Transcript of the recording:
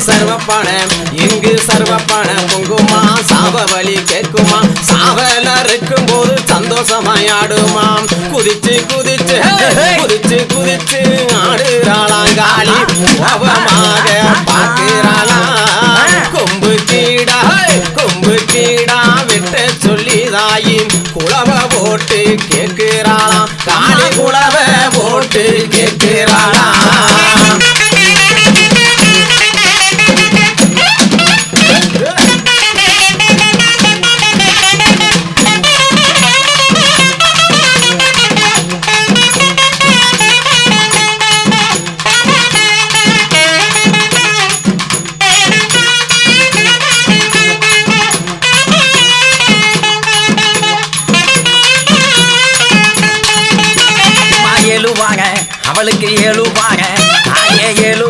சர்வப்பான இங்கு சர்வப்பான பொங்குமா சாவவழி கேட்குமா சாவல இருக்கும் போது சந்தோஷமாயாடுமாம் குதிச்சு குதிச்சு குதிச்சு குதிச்சு ஆடுறாளாங்காளி அவமாக பார்க்கிறாளா கொம்பு கீடா விட்ட சொல்லிதாயின் குளவ போட்டு கேட்கிறாளாம் காளி குளவ போட்டு கேட்கிறாளா அவளுக்கு 7 பாக 7